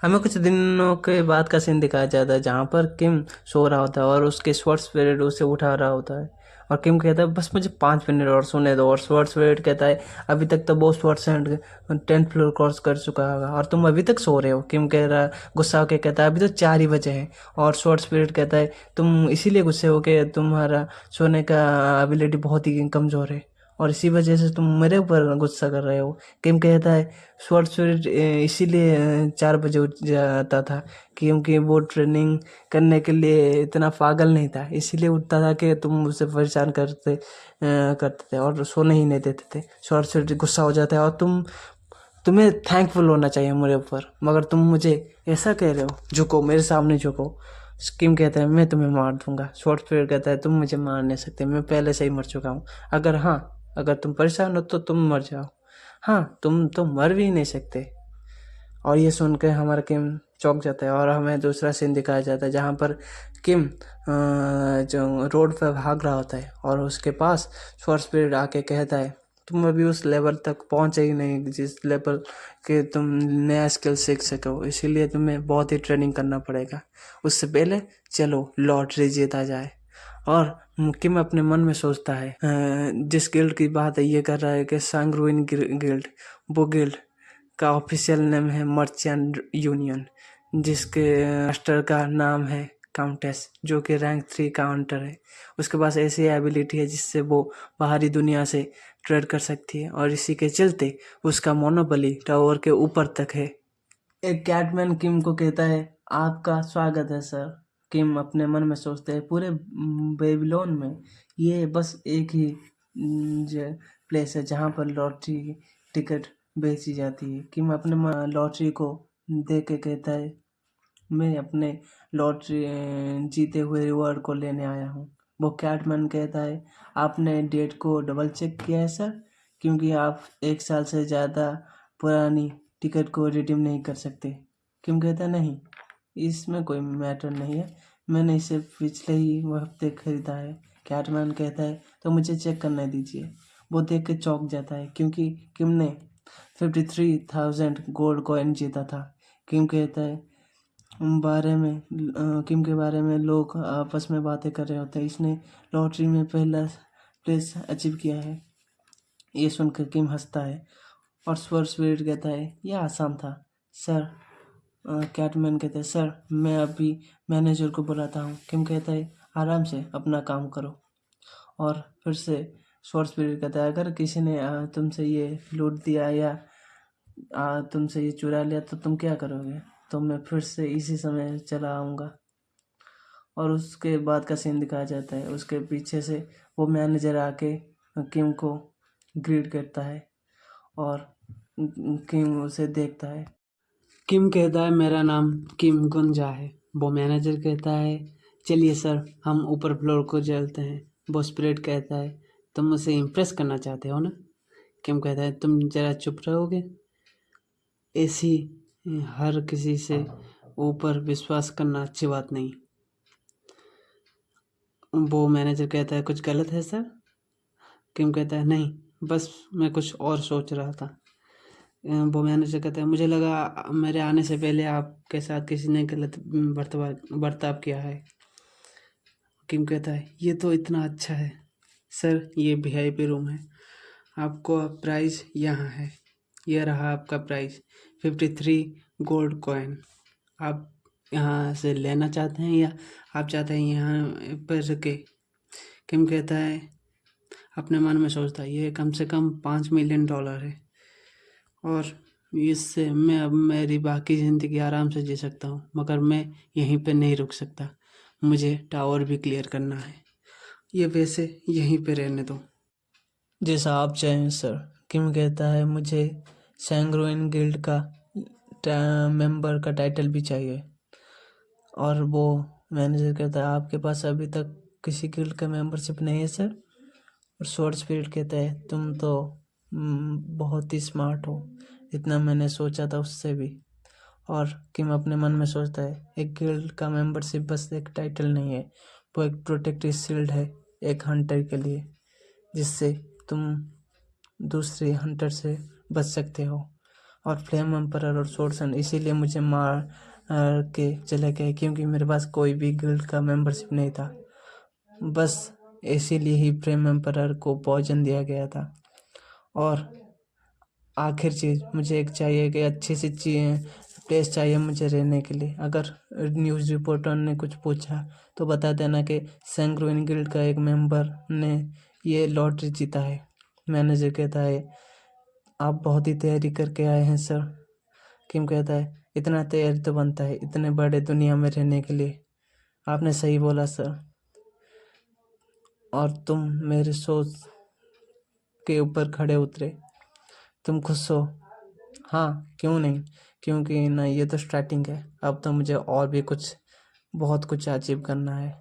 हमें कुछ दिनों के बाद का सीन दिखाया जाता है जहाँ पर किम सो रहा होता है और उसके स्वॉर्ड स्पिरिट उसे उठा रहा होता है। और किम कहता है बस मुझे 5 मिनट और सोने दो, और स्वॉर्ड स्पिरिट कहता है अभी तक तो बहुत स्वॉर्ड 10th फ्लोर क्रॉस कर चुका होगा और तुम अभी तक सो रहे हो। किम कह रहा गुस्सा होकर कहता है अभी तो 4 ही बजे हैं। और स्वॉर्ड स्पिरिट कहता है तुम इसीलिए गुस्से हो के तुम्हारा सोने का एबिलिटी बहुत ही कमज़ोर है और इसी वजह से तुम मेरे ऊपर गुस्सा कर रहे हो। किम कहता है स्वॉर्ड स्पिरिट इसीलिए 4 बजे उठ जाता था क्योंकि वो ट्रेनिंग करने के लिए इतना पागल नहीं था, इसीलिए उठता था कि तुम उसे परेशान करते थे और सोने ही नहीं देते थे। स्वॉर्ड स्पिरिट गुस्सा हो जाता है और तुम्हें थैंकफुल होना चाहिए मेरे ऊपर, मगर तुम मुझे ऐसा कह रहे हो, झुको मेरे सामने झुको। किम कहता है मैं तुम्हें मार दूंगा। स्वॉर्ड स्पिरिट कहता है तुम मुझे मार नहीं सकते, मैं पहले से ही मर चुका हूँ। अगर तुम परेशान हो तो तुम मर जाओ। हाँ, तुम तो मर भी नहीं सकते। और ये सुन के हमारा किम चौंक जाता है और हमें दूसरा सीन दिखाया जाता है जहाँ पर किम जो रोड पर भाग रहा होता है और उसके पास स्वॉर्ड स्पिरिट आके कहता है तुम अभी उस लेवल तक पहुँचे ही नहीं जिस लेवल के तुम नया स्किल सीख सको, इसीलिए तुम्हें बहुत ही ट्रेनिंग करना पड़ेगा। उससे पहले चलो लॉटरी जीता जाए। और किम अपने मन में सोचता है जिस गिल्ड की बात है ये कर रहा है कि सांगरुइन गिल्ड, वो गिल्ड का ऑफिशियल नेम है मर्चेंट यूनियन, जिसके मास्टर का नाम है काउंटेस, जो कि रैंक 3 काउंटर है। उसके पास ऐसी एबिलिटी है जिससे वो बाहरी दुनिया से ट्रेड कर सकती है और इसी के चलते उसका मोनोपोली टावर के ऊपर तक है। एक कैटमैन किम को कहता है आपका स्वागत है सर। किम अपने मन में सोचते हैं पूरे बेबीलोन में ये बस एक ही प्लेस है जहाँ पर लॉटरी टिकट बेची जाती है। किम अपने लॉटरी को देख के कहता है मैं अपने लॉटरी जीते हुए रिवॉर्ड को लेने आया हूँ। वो कैटमैन कहता है आपने डेट को डबल चेक किया है सर, क्योंकि आप 1 साल से ज़्यादा पुरानी टिकट को रिडीम नहीं कर सकते। किम कहता है नहीं, इसमें कोई मैटर नहीं है, मैंने इसे पिछले ही हफ्ते खरीदा है। कैटमैन कहता है तो मुझे चेक करने दीजिए। वो देख के चौंक जाता है क्योंकि किम ने 53,000 गोल्ड कॉइन जीता था। किम कहता है किम के बारे में लोग आपस में बातें कर रहे होते हैं, इसने लॉटरी में पहला प्लेस अचीव किया है। ये सुनकर किम हंसता है और स्वर स्पिरिट कहता है यह आसान था सर। कैटमैन कहता है सर मैं अभी मैनेजर को बुलाता हूँ। किम कहता है आराम से अपना काम करो। और फिर से स्वर स्पिरिट कहता है अगर किसी ने तुमसे ये लूट दिया या तुमसे ये चुरा लिया तो तुम क्या करोगे। तो मैं फिर से इसी समय चला आऊँगा। और उसके बाद का सीन दिखाया जाता है, उसके पीछे से वो मैनेजर आके किम को ग्रीट करता है और किम उसे देखता है। किम कहता है मेरा नाम किम गुंजा है। वो मैनेजर कहता है चलिए सर हम ऊपर फ्लोर को चलते हैं। वो स्पिरिट कहता है तुम उसे इम्प्रेस करना चाहते हो ना। किम कहता है तुम जरा चुप रहोगे। ऐसी हर किसी से ऊपर विश्वास करना अच्छी बात नहीं। वो मैनेजर कहता है कुछ गलत है सर। किम कहता है नहीं, बस मैं कुछ और सोच रहा था। वो मैनेजर कहता है मुझे लगा मेरे आने से पहले आपके साथ किसी ने गलत बर्ताव किया है। किम कहता है ये तो इतना अच्छा है सर, ये वीआईपी रूम है, आपको प्राइस यहाँ है, यह रहा आपका प्राइस 53 गोल्ड कॉइन। आप यहाँ से लेना चाहते हैं या आप चाहते हैं यहाँ पर रुके। किम कहता है अपने मन में सोचता है ये कम से कम $5 मिलियन है और इससे मैं अब मेरी बाकी ज़िंदगी आराम से जी सकता हूँ, मगर मैं यहीं पे नहीं रुक सकता, मुझे टावर भी क्लियर करना है। ये वैसे यहीं पे रहने दो जैसा आप चाहें सर। किम कहता है मुझे सैंग्रोइन गिल्ड का मेंबर का टाइटल भी चाहिए। और वो मैनेजर कहता है आपके पास अभी तक किसी गिल्ड का मेंबरशिप नहीं है सर। और स्वॉर्ड स्पिरिट कहता है तुम तो बहुत ही स्मार्ट हो, इतना मैंने सोचा था उससे भी। और किम अपने मन में सोचता है एक गिल्ड का मेंबरशिप बस एक टाइटल नहीं है, वो एक प्रोटेक्टिव शील्ड है एक हंटर के लिए, जिससे तुम दूसरे हंटर से बच सकते हो। और फ्लेम एम्परर और सोर्सन इसीलिए मुझे मार के चले गए, क्योंकि मेरे पास कोई भी गिल्ड का मेंबरशिप नहीं था। बस इसीलिए ही फ्लेम एम्परर को पॉइजन दिया गया था। और आखिर चीज़ मुझे एक चाहिए कि अच्छी सी प्लेस चाहिए मुझे रहने के लिए। अगर न्यूज़ रिपोर्टर ने कुछ पूछा तो बता देना कि सैंग्रुइन गिल्ड का एक मेंबर ने ये लॉटरी जीता है। मैनेजर कहता है, आप बहुत ही तैयारी करके आए हैं सर। किम कहता है, इतना तैयारी तो बनता है इतने बड़े दुनिया में रहने के लिए। आपने सही बोला सर। और तुम मेरे सोच के ऊपर खड़े उतरे। तुम खुश हो? हाँ, क्यों नहीं, क्योंकि ना ये तो स्टार्टिंग है। अब तो मुझे और भी कुछ बहुत कुछ अचीव करना है।